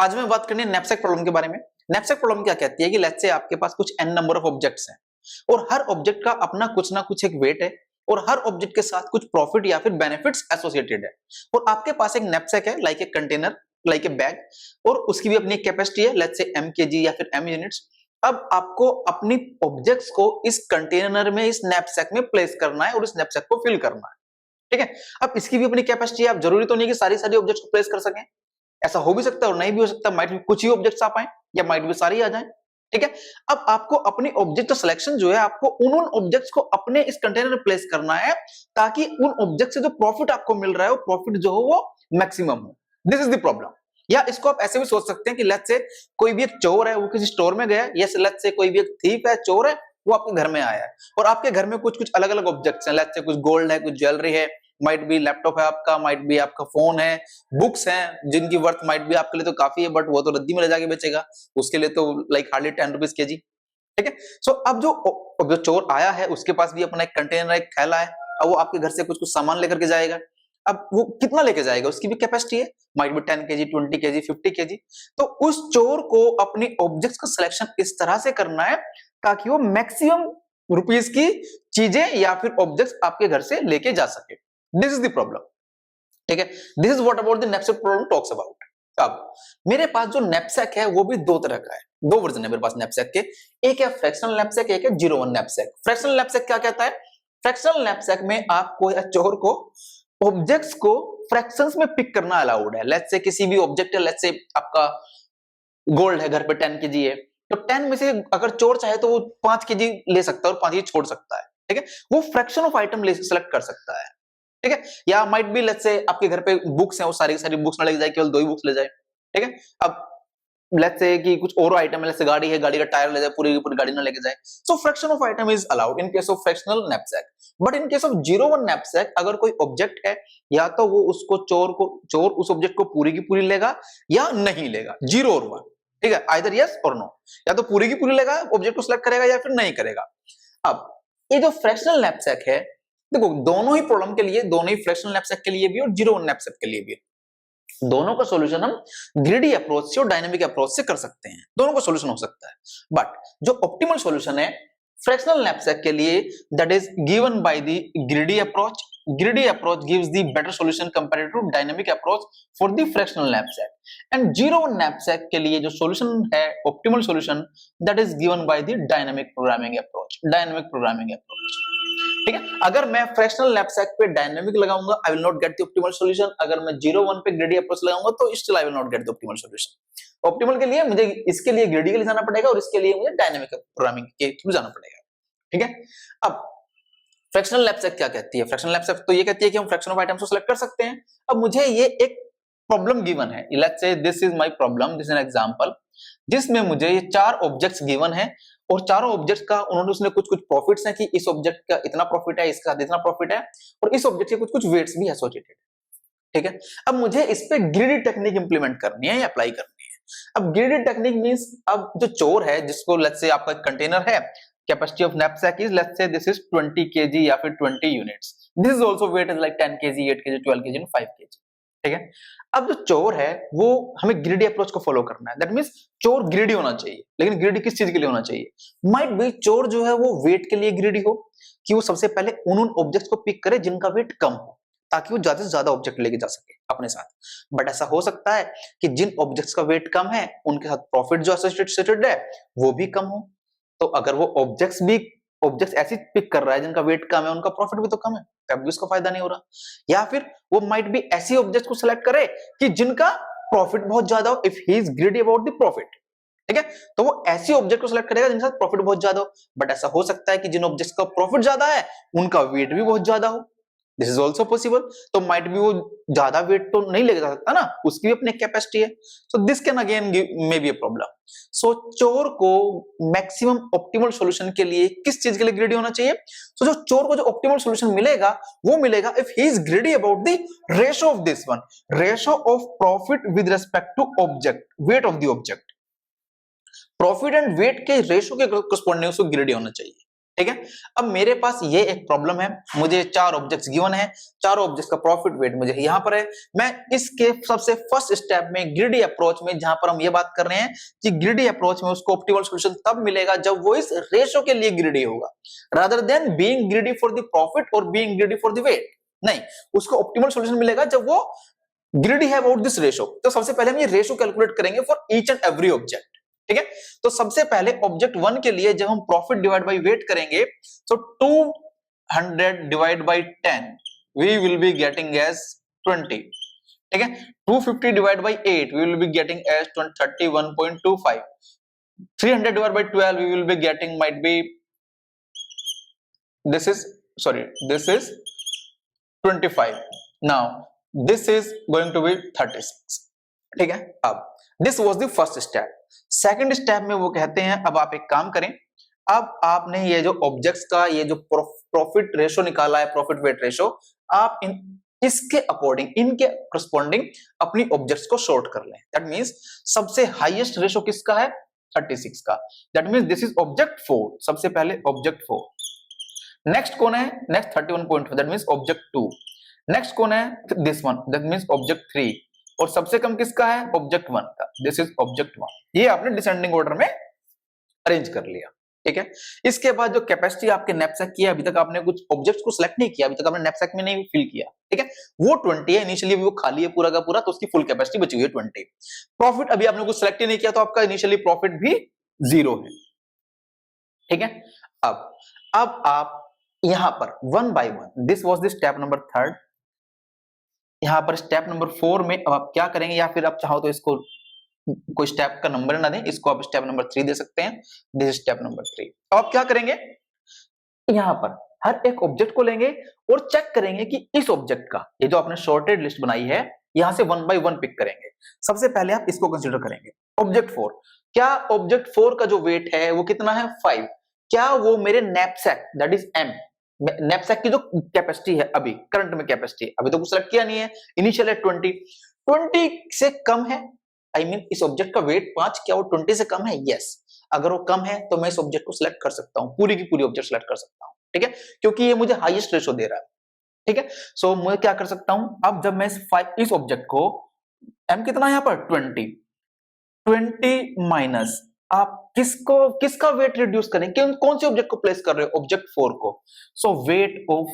आज मैं बात करनी है नैपसैक प्रॉब्लम के बारे में। नैपसैक प्रॉब्लम क्या कहती है कि लेट्स से आपके पास कुछ n नंबर ऑफ ऑब्जेक्ट्स हैं और हर ऑब्जेक्ट का अपना कुछ ना कुछ एक वेट है और हर ऑब्जेक्ट के साथ कुछ प्रॉफिट या फिर बेनिफिट्स एसोसिएटेड है। और आपके पास एक नैपसैक है, like a container, like a bag, और उसकी भी अपनी कैपेसिटी है, लेट्स से m kg या फिर m यूनिट्स। अब आपको अपनी ऑब्जेक्ट्स को इस कंटेनर में, इस नैपसैक में प्लेस करना है और इस नैपसैक को फिल करना है। ठीक है। अब इसकी भी अपनी कैपेसिटी है। अब जरूरी तो नहीं कि सारी ऑब्जेक्ट्स को प्लेस कर सकें, ऐसा हो भी सकता है और नहीं भी हो सकता। माइट भी कुछ ही ऑब्जेक्ट्स आ पाए या माइट भी सारी आ जाएं। ठीक है। अब आपको अपनी ऑब्जेक्ट सिलेक्शन जो है, आपको उन ऑब्जेक्ट्स को अपने इस कंटेनर में प्लेस करना है ताकि उन ऑब्जेक्ट से जो प्रॉफिट आपको मिल रहा है, वो प्रॉफिट जो हो वो मैक्सिमम हो। This is the problem. या इसको आप ऐसे भी सोच सकते हैं कि लेट्स से कोई भी एक चोर है, वो किसी स्टोर में गया, या लेट्स से कोई भी एक थीफ है, चोर है, वो आपके घर में आया है और आपके घर में कुछ कुछ अलग अलग ऑब्जेक्ट्स हैं। लेट्स से कुछ गोल्ड है, कुछ ज्वेलरी है, माइट भी लैपटॉप है आपका, माइट भी आपका फोन है, बुक्स हैं जिनकी वर्थ माइट भी आपके लिए तो काफी है, बट वो तो रद्दी में ले जाके बेचेगा, उसके लिए तो लाइक हार्डली 10 रुपीज kg। ठीक है। सो अब जो चोर आया है उसके पास भी अपना एक कंटेनर, एक थैला है। अब वो आपके घर से कुछ कुछ सामान लेकर के जाएगा। अब वो कितना लेके जाएगा, उसकी भी कैपेसिटी है, माइट भी 10 kg, 20 kg, 50 kg। तो उस चोर को अपनी ऑब्जेक्ट्स का सिलेक्शन इस तरह से करना है ताकि वो मैक्सिमम रुपीस की चीजें या फिर ऑब्जेक्ट्स आपके घर से लेके जा सके। This is the problem. ठीक है। This is what about the knapsack problem talks about. अब मेरे पास जो नैपसैक है वो भी दो तरह का है, दो वर्जन है मेरे पास नैपसैक के। एक है फ्रैक्शनल नैपसैक, एक है 01 नैपसैक। फ्रैक्शनल नैपसैक क्या कहता है? फ्रैक्शनल नैपसैक में आपको या चोर को ऑब्जेक्ट्स को फ्रैक्शंस में पिक करना अलाउड है। लेट्स से किसी भी ऑब्जेक्ट है, लेट्स से आपका गोल्ड है घर पे 10 kg है, तो 10 में से अगर चोर चाहे तो वो 5 kg ले सकता है और 5 kg छोड़ सकता है। ठीक है। वो फ्रैक्शन ऑफ आइटम ले सेलेक्ट कर सकता है। ठीक है। या माइट बी लेट्स से आपके घर पे बुक्स हैं, वो सारी की सारी बुक्स ना लेके जाए, केवल दो ही बुक्स ले जाए। ठीक है। अब लेट्स से कि कुछ और आइटम है, लेट्स से गाड़ी है, गाड़ी का टायर ले जाए, पूरी की पूरी गाड़ी ना लेके जाए। So fraction of item is allowed in case of fractional knapsack. But in case of 01 knapsack, अगर कोई ऑब्जेक्ट है, या तो वो उसको चोर उस ऑब्जेक्ट को पूरी की पूरी लेगा या नहीं लेगा, 0 और 1। ठीक है। आइदर यस और नो, या तो पूरी की पूरी लेगा, ऑब्जेक्ट को सिलेक्ट करेगा, या फिर नहीं करेगा। अब ये जो फ्रैक्शनल नैपसैक है, देखो दोनों ही प्रॉब्लम के लिए, दोनों ही फ्रैक्शनल नैपसैक के लिए भी और 01 नैपसैक के लिए भी, दोनों का सॉल्यूशन हम ग्रिडी अप्रोच से और डायनेमिक अप्रोच से कर सकते हैं। दोनों का सॉल्यूशन हो सकता है, बट जो ऑप्टिमल सॉल्यूशन है फ्रैक्शनल नैपसैक के लिए, that is given by the greedy approach. Greedy approach gives the better solution compared to dynamic approach for the fractional knapsack. And 01 knapsack के लिए जो सॉल्यूशन है, optimal solution, that is given by the dynamic programming approach. Dynamic programming approach. ठीक है। अगर मैं fractional knapsack पे dynamic लगाऊंगा, I will not get the optimal solution. अगर मैं 01 पे ग्रिडी अप्रोच लगाऊंगा तो still I will not get the optimal solution. Optimal के लिए मुझे इसके लिए ग्रिडी के लिए जाना पड़ेगा और इसके लिए मुझे डायनेमिक प्रोग्रामिंग के थ्रू जाना पड़ेगा। ठीक है। अब फ्रैक्शनल नैपसैक क्या कहती है? फ्रैक्शनल नैपसैक तो ये कहती है कि हम फ्रैक्शन ऑफ आइटम्स को सिलेक्ट कर सकते हैं। अब मुझे ये एक प्रॉब्लम गिवन है, let's say this is my problem, this is an example, जिसमें मुझे ये 4 ऑब्जेक्ट्स गिवन है और चारों ऑब्जेक्ट्स का उन्होंने उसने कुछ कुछ प्रॉफिट्स हैं कि इस ऑब्जेक्ट का इतना प्रॉफिट है, इसका इतना प्रॉफिट है, और इस ऑब्जेक्ट के कुछ कुछ वेट्स भी एसोसिएटेड है। ठीक है। अब मुझे इस पे ग्रिडी टेक्निक इंप्लीमेंट करनी है या अप्लाई करनी है। अब ग्रिडी टेक्निक मींस, अब जो चोर है, जिसको लेट्स से आपका कंटेनर है, capacity of knapsack is, let's say this is 20 kg या फिर 20 units, this is also weight is like 10 kg, 8 kg, 12 kg and 5 kg। ठीक है। अब जो चोर है वो हमें ग्रिडी अप्रोच को फॉलो करना है। दैट मींस चोर ग्रिडी होना चाहिए, लेकिन ग्रिडी किस चीज के लिए होना चाहिए? माइट बी चोर जो है वो वेट के लिए ग्रिडी हो, कि वो सबसे पहले उन ऑब्जेक्ट्स को पिक करे जिनका वेट कम हो, ताकि वो ज्यादा से ज्यादा ऑब्जेक्ट लेके जा सके अपने साथ। बट ऐसा हो सकता है कि जिन ऑब्जेक्ट्स का वेट कम है उनके साथ प्रॉफिट जो एसोसिएटेड है वो भी कम हो। तो अगर वो ऑब्जेक्ट्स ऐसी पिक कर रहा है जिनका वेट कम है, उनका प्रॉफिट भी तो कम है, तब भी उसका फायदा नहीं हो रहा। या फिर वो माइट भी ऐसी ऑब्जेक्ट्स को सिलेक्ट करे कि जिनका प्रॉफिट बहुत ज्यादा हो, if he is greedy about the profit. ठीक है। तो वो ऐसी ऑब्जेक्ट को सिलेक्ट करेगा जिनके साथ प्रॉफिट बहुत ज्यादा हो। बट ऐसा हो सकता है कि जिन ऑब्जेक्ट्स का प्रॉफिट ज्यादा है उनका वेट भी बहुत ज्यादा हो। This is also possible. तो माइट भी वो ज्यादा वेट तो नहीं लेके जा सकता ना, उसकी भी अपनी कैपेसिटी है। So this can again may be a problem. So चोर को मैक्सिमम ऑप्टिमल सॉल्यूशन के लिए किस चीज के लिए ग्रेडी होना चाहिए? सो जो चोर को जो ऑप्टिमल सॉल्यूशन मिलेगा वो मिलेगा if he is greedy about the ratio of this one, ratio of profit with respect to object, weight of the object. Profit and weight के रेशो के करस्पॉन्डिंग उसको ग्रेडी होना चाहिए। ठीक है। अब मेरे पास ये एक प्रॉब्लम है, मुझे 4 ऑब्जेक्ट्स गिवन है, चारों ऑब्जेक्ट्स का प्रॉफिट वेट मुझे यहाँ पर है। मैं इसके सबसे फर्स्ट स्टेप में ग्रिडी अप्रोच में, जहां पर हम ये बात कर रहे हैं कि ग्रिडी अप्रोच में उसको ऑप्टिमल सॉल्यूशन तब मिलेगा जब वो इस रेशो के लिए ग्रिडी होगा, rather than being greedy for the profit और being greedy for the weight. नहीं, उसको ऑप्टिमल सॉल्यूशन मिलेगा जब वो ग्रिडी है अबाउट दिस रेशो। तो सबसे पहले हम ये रेशो कैलकुलेट करेंगे for each and every object. ठीक है, तो सबसे पहले ऑब्जेक्ट 1 के लिए जब हम प्रॉफिट डिवाइड बाय वेट करेंगे, तो 200 divide by 10 we will be getting as 20। ठीक है, 250 divide by 8 we will be getting as 31.25। 300 divide by 12 we will be getting might be this is 25। now this is going to be 36। ठीक है, अब this was the first step। Second step में वो कहते हैं अब आप एक काम करें, अब आपने ये जो ऑब्जेक्ट्स का ये जो प्रॉफिट रेशो निकाला है, प्रॉफिट वेट रेशो, आप इसके अकॉर्डिंग, इनके करस्पॉन्डिंग अपनी ऑब्जेक्ट्स को शॉर्ट कर लें। दैट मींस सबसे हाईएस्ट रेशो किसका है? 36 का। That means this is object 4, सबसे पहले ऑब्जेक्ट 4। नेक्स्ट कौन है? Next 31.4, that means object 2। Next कौन है? This one, that means object 3। और सबसे कम किसका है? ऑब्जेक्ट 1 का, दिस इज ऑब्जेक्ट 1। ये आपने डिसेंडिंग ऑर्डर में अरेंज कर लिया। ठीक है, इसके बाद जो कैपेसिटी आपके नैपसैक की है, अभी तक आपने कुछ ऑब्जेक्ट्स को सिलेक्ट नहीं किया, अभी तक आपने नैपसैक में नहीं फिल किया। ठीक है, वो 20 है, इनिशियली वो खाली है पूरा का पूरा, तो उसकी फुल कैपेसिटी बची हुई है 20। प्रॉफिट अभी आपने कुछ सिलेक्ट ही नहीं किया, तो आपका इनिशियली प्रॉफिट भी 0 है। ठीक है, अब आप यहां पर 1 by 1, this was the step number 3। यहां पर स्टेप नंबर 4 में अब आप क्या करेंगे, या फिर आप चाहो तो इसको कोई स्टेप का नंबर ना दें, इसको आप स्टेप नंबर 3 दे सकते हैं। This is step number 3। अब आप क्या करेंगे, यहां पर हर एक ऑब्जेक्ट को लेंगे और चेक करेंगे कि इस ऑब्जेक्ट का, ये जो आपने शॉर्टेड लिस्ट बनाई है, यहां से 1 बाय 1 पिक करेंगे। सबसे पहले आप इसको कंसीडर करेंगे, ऑब्जेक्ट 4। क्या ऑब्जेक्ट 4 का जो वेट है वो कितना है? 5। क्या वो मेरे knapsack, that is M, knapsack की जो कैपेसिटी है, अभी करंट में कैपेसिटी, अभी तो कुछ सेलेक्ट किया नहीं है, इनिशियल है 20 से कम है, आई मीन इस ऑब्जेक्ट का वेट 5, क्या वो 20 से कम है? यस। अगर वो कम है तो मैं इस ऑब्जेक्ट को सिलेक्ट कर सकता हूं, पूरी की पूरी ऑब्जेक्ट सिलेक्ट कर सकता हूं। ठीक है, क्योंकि ये मुझे हाईएस्ट रेशो दे रहा है। ठीक है, सो मैं क्या कर सकता हूं, अब जब मैं इस ऑब्जेक्ट को, एम कितना है यहां पर? 20 माइनस, आप किसका वेट रिड्यूस करें, कौन से ऑब्जेक्ट को प्लेस कर रहे हो? ऑब्जेक्ट 4 को। So weight of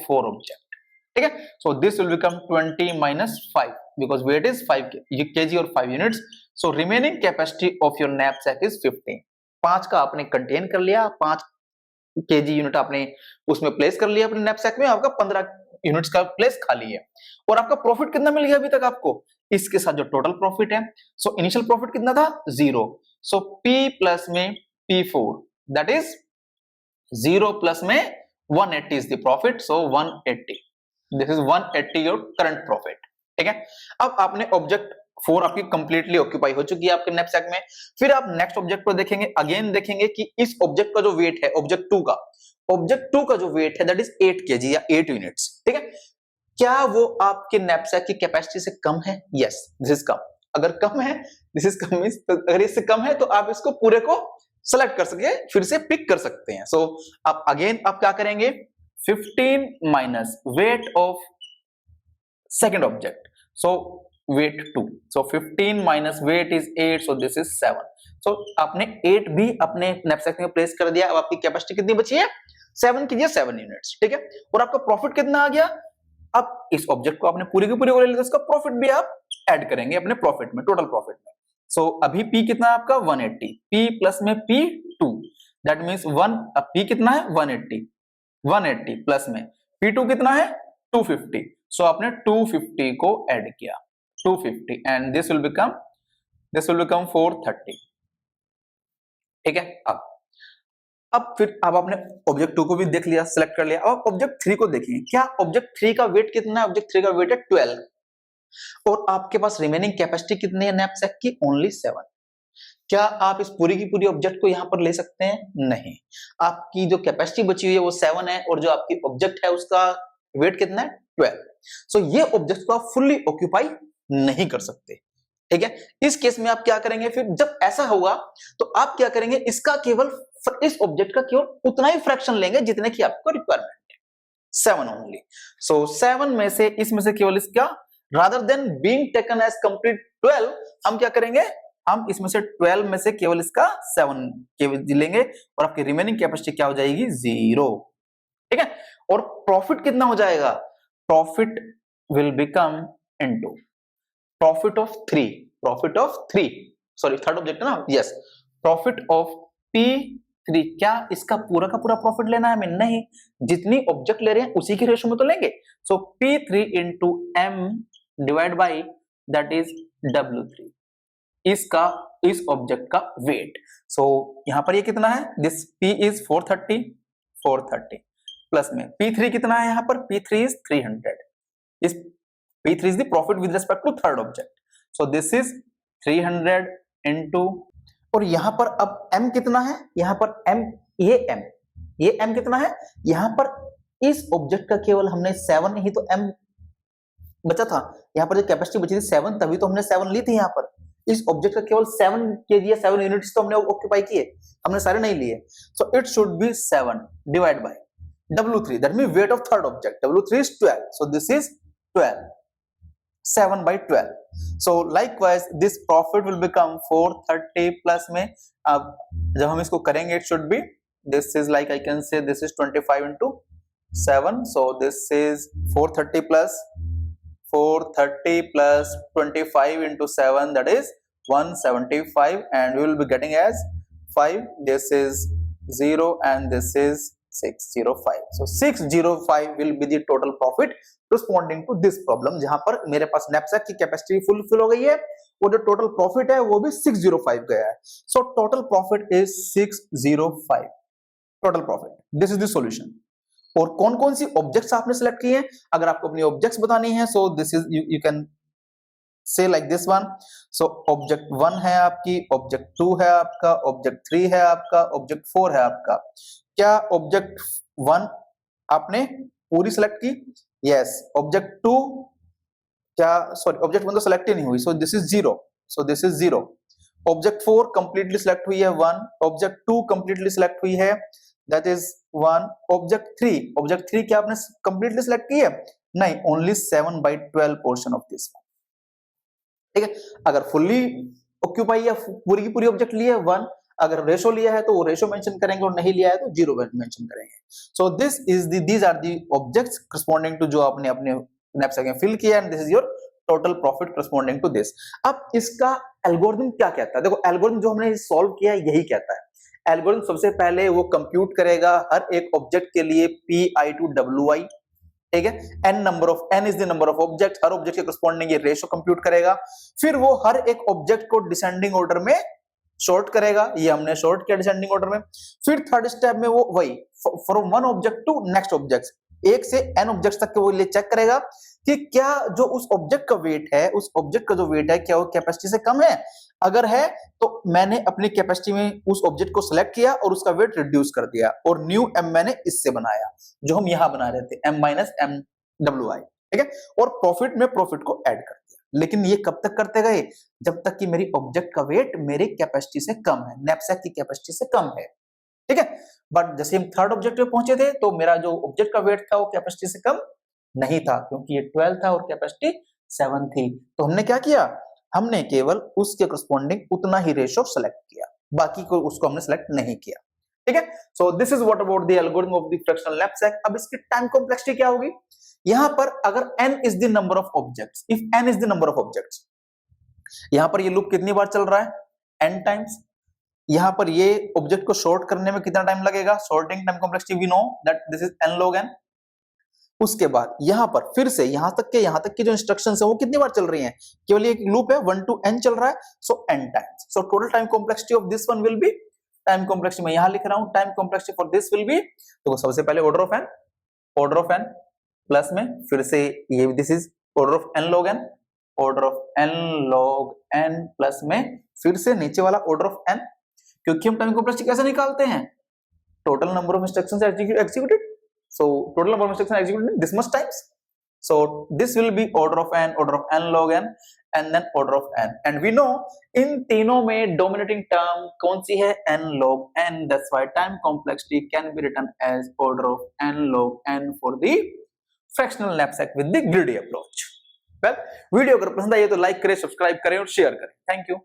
4 object. ठीक है, so this will become 20 minus 5, because weight is 5 kg और 5 units. So remaining capacity of your knapsack is 15। 5 का आपने कंटेन कर लिया, 5 kg यूनिट आपने उसमें प्लेस कर लिया अपने नैपसैक में, आपका 15 यूनिट्स का प्लेस खाली है। और आपका प्रॉफिट कितना मिल गया अभी तक आपको? इसके साथ जो टोटल प्रॉफिट है, सो इनिशियल प्रॉफिट कितना था? 0। सो P प्लस में P4, दैट इज 0 प्लस में 180 is the profit, so 180, this is 180 your current profit. ठीक है, अब आपने ऑब्जेक्ट 4 आपकी कंप्लीटली ऑक्यूपाई हो चुकी है आपके नैपसैक में। फिर आप नेक्स्ट ऑब्जेक्ट पर देखेंगे, अगेन देखेंगे कि इस ऑब्जेक्ट का जो वेट है, ऑब्जेक्ट 2 का जो वेट है, दैट इज 8 kg या 8 यूनिट्स। ठीक है, क्या वो आपके नैपसैक की कैपेसिटी से कम है? Yes, this is come. अगर कम है, दिस इज कम, अगर इससे कम है तो आप इसको पूरे को सेलेक्ट कर सके, फिर से पिक कर सकते हैं। सो आप अगेन आप क्या करेंगे, 15 minus weight of second object, so weight 2, so 15 minus weight is 8, so this is 7। So आपने 8 भी अपने नैपसैक में प्लेस कर दिया। अब आपकी कैपेसिटी कितनी बची है? 7 कीजिए, 7 यूनिट्स। ठीक है, और आपका प्रॉफिट कितना आ गया? अब इस ऑब्जेक्ट को आपने पूरी की पूरी ले लिया, इसका प्रॉफिट भी आप ऐड करेंगे अपने प्रॉफिट में, टोटल प्रॉफिट में। सो अभी P कितना है आपका? 180। P प्लस में P2, दैट मींस 1, अब P कितना है? 180 प्लस में P2 कितना है? 250। सो आपने 250 को ऐड किया, 250, एंड दिस विल बिकम 430। ठीक है, अब फिर अब आपने ऑब्जेक्ट 2 को भी देख लिया, सिलेक्ट कर लिया। अब ऑब्जेक्ट 3 को देखेंगे, क्या ऑब्जेक्ट 3 का वेट कितना है? ऑब्जेक्ट 3 का वेट है 12, और आपके पास रिमेनिंग कैपेसिटी कितनी है नैपसैक की? ओनली 7। क्या आप इस पूरी की पूरी ऑब्जेक्ट को यहां पर ले सकते हैं? नहीं, आपकी जो कैपेसिटी बची हुई है वो 7 है, और जो आपकी ऑब्जेक्ट है उसका वेट कितना है? 12। सो ये ऑब्जेक्ट को आप फुल्ली ऑक्यूपाई नहीं कर सकते। ठीक है, इस केस में आप क्या करेंगे, फिर जब ऐसा होगा तो आप क्या करेंगे, इसका केवल इस ऑब्जेक्ट का केवल उतना ही फ्रैक्शन लेंगे जितने की आपको रिक्वायरमेंट है, 7 ओनली। सो 7 में से इसमें से केवल इसका rather than being taken as complete 12, हम क्या करेंगे, हम इसमें से 12 में से केवल इसका 7 के लेंगे और आपकी रिमेनिंग कैपेसिटी क्या हो जाएगी, 0। ठीक है, और प्रॉफिट कितना हो जाएगा, profit will become into profit of 3, sorry third object है ना, यस, प्रॉफिट ऑफ P3। क्या इसका पूरा का पूरा प्रॉफिट लेना है हमें, नहीं, जितनी ऑब्जेक्ट ले रहे हैं उसी की रेशो में तो लेंगे। सो P3 into M divide by that is W3, इसका इस ऑब्जेक्ट का वेट। सो यहां पर ये कितना है, दिस P इज 430 प्लस में P3 कितना है, यहां पर P3 इज 300, इस P3 is the profit with respect to third object. So this is 300 into, और यहां पर अब M कितना है, यहां पर M, ये M कितना है, यहां पर इस ऑब्जेक्ट का केवल हमने 7 ही तो M बचा था, यहां पर जो कैपेसिटी बची थी 7, तभी तो हमने 7 ली थी। यहां पर इस ऑब्जेक्ट का केवल 7 केजी या 7 यूनिट्स तो हमने ऑक्यूपाई किए, हमने सारे नहीं लिए। So it should be 7 divide by W3, that mean weight of third object, W3 is 12, so this is 12, 7 by 12. So likewise this profit will become 430 plus में, अब जब हम इसको करेंगे it should be, this is like I can say this is 25 into 7, so this is 430 plus 25 into 7, that is 175, and we will be getting as 5, this is 0 and this is 605, so 605 will be the total profit corresponding to this problem, जहां पर मेरे पास knapsack की capacity fulfil हो गई है और जो total profit है वो भी 605 गया है। So total profit is 605, total profit, this is the solution. और कौन कौन सी ऑब्जेक्ट्स आपने सिलेक्ट किए हैं, अगर आपको अपनी ऑब्जेक्ट्स बतानी है, so this is you can say like this one. So object 1 है आपकी, ऑब्जेक्ट 2 है आपका, ऑब्जेक्ट 3 है आपका, ऑब्जेक्ट 4 है आपका। क्या ऑब्जेक्ट 1 आपने पूरी सिलेक्ट की, यस। ऑब्जेक्ट 2 क्या, सॉरी ऑब्जेक्ट 1 तो सिलेक्ट ही नहीं हुई, सो this is 0, so this is 0। Object 4 completely select हुई है 1, ऑब्जेक्ट 2 कंप्लीटली सिलेक्ट हुई है, दैट इज 1। ऑब्जेक्ट 3 क्या आपने कंप्लीटली सिलेक्ट की है, नहीं, only 7 by 12 portion of this, ठीक है। अगर फुल्ली ऑक्यूपाई या पूरी की पूरी ऑब्जेक्ट लिया है 1, अगर रेशो लिया है तो वो रेशो मेंशन करेंगे और नहीं लिया है तो 0 मेंशन करेंगे। So this is these are the objects corresponding to जो आपने अपने नैपसैक में फिल किया, and this is your total profit corresponding to this. अब इसका एल्गोरिथम क्या कहता है, देखो एल्गोरिथम जो हमने सॉल्व किया है यही कहता है। एल्गोरिथम सबसे पहले वो कंप्यूट करेगा हर एक ऑब्जेक्ट के लिए Pi to Wi, ठीक है, n is the number of object, her object के करस्पॉन्डिंग ये रेशो कंप्यूट करेगा, फिर वो हर एक ऑब्जेक्ट को डिसेंडिंग ऑर्डर में शॉर्ट करेगा, ये हमने शॉर्ट किया डिसेंडिंग ऑर्डर में। फिर थर्ड स्टेप में वो वही from one object to next object, 1 से n ऑब्जेक्ट्स तक के वो लिए चेक करेगा कि क्या जो उस ऑब्जेक्ट का वेट है, उस ऑब्जेक्ट का जो वेट है क्या वो कैपेसिटी से कम है, अगर है तो मैंने अपनी कैपेसिटी में उस ऑब्जेक्ट को सिलेक्ट किया और उसका वेट रिड्यूस कर दिया और न्यू m मैंने इससे बनाया, जो हम यहां बना रहे थे m-MWI, ठीक है, और प्रॉफिट में प्रॉफिट को ऐड कर दिया। लेकिन ये कब तक करते गए, जब तक कि मेरी ऑब्जेक्ट का वेट मेरी कैपेसिटी से कम है, नैपसैक की कैपेसिटी से कम है, ठीक है। बट जैसे हम थर्ड ऑब्जेक्ट पे पहुंचे थे तो मेरा जो ऑब्जेक्ट का वेट था वो कैपेसिटी से कम नहीं था, क्योंकि ये 12 था और कैपेसिटी 7 थी। तो हमने क्या किया, हमने केवल उसके करस्पॉन्डिंग उतना ही रेशो सेलेक्ट किया, बाकी को उसको हमने सेलेक्ट नहीं किया, ठीक है। So this is what about the algorithm of the fractional knapsack. अब इसकी टाइम कॉम्प्लेक्सिटी क्या होगी, यहां पर अगर n is the number of objects, if n is the number of objects, यहां पर ये लूप कितनी बार चल रहा है, n टाइम्स। यहां पर ये ऑब्जेक्ट को शॉर्ट करने में कितना टाइम लगेगा, sorting time complexity we know that this is n log n। उसके बाद यहां पर फिर से यहां तक की जो इंस्ट्रक्शंस है वो कितनी बार चल रही हैं, केवल एक लूप है 1 to n चल रहा है, सो n times. So total time complexity of this one will be, time complexity मैं यहां लिख रहा हूं, time complexity for this will be, तो सबसे पहले ऑर्डर ऑफ n प्लस में फिर से ये this is order of n log n plus में फिर से नीचे वाला ऑर्डर ऑफ n, क्योंकि हम टाइम कॉम्प्लेक्सिटी कैसे निकालते हैं, total number of instructions executed, so total number of instructions executed this much times, so this will be order of n log n, and then order of n, and we know इन तीनों में dominating term कौन सी है, n log n, that's why time complexity can be written as order of n log n for the fractional knapsack with the greedy approach. well, video अगर पसंद आई तो like करें, subscribe करें और शेयर करें. Thank you.